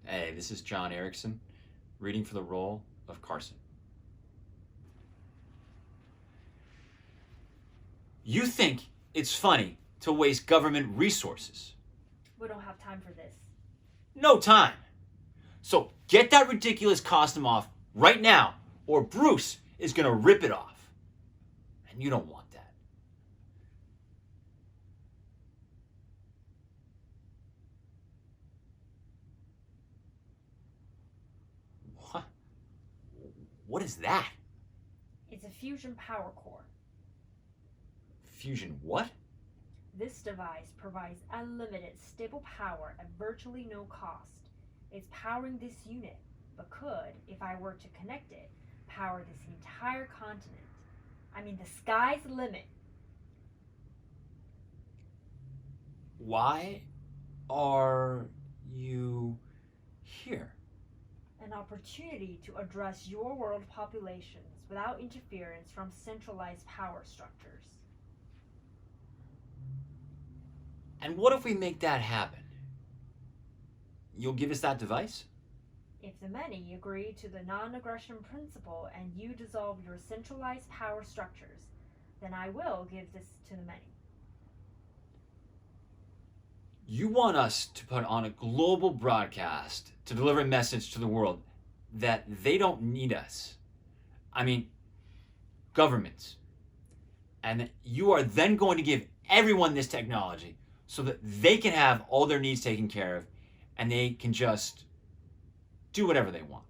Hey, this is John Erickson, reading for the role of Carson. You think it's funny to waste government resources? We don't have time for this. No time. So get that ridiculous costume off right now, or Bruce is gonna rip it off. And you don't want that. What? What is that? It's a fusion power core. Fusion what? This device provides unlimited stable power at virtually no cost. It's powering this unit, but could, if I were to connect it, power this entire continent. I mean, the sky's the limit. Why are you here? An opportunity to address your world populations without interference from centralized power structures. And what if we make that happen? You'll give us that device? If the many agree to the non-aggression principle and you dissolve your centralized power structures, then I will give this to the many. You want us to put on a global broadcast to deliver a message to the world that they don't need us. I mean, governments. And you are then going to give everyone this technology so that they can have all their needs taken care of and they can just do whatever they want.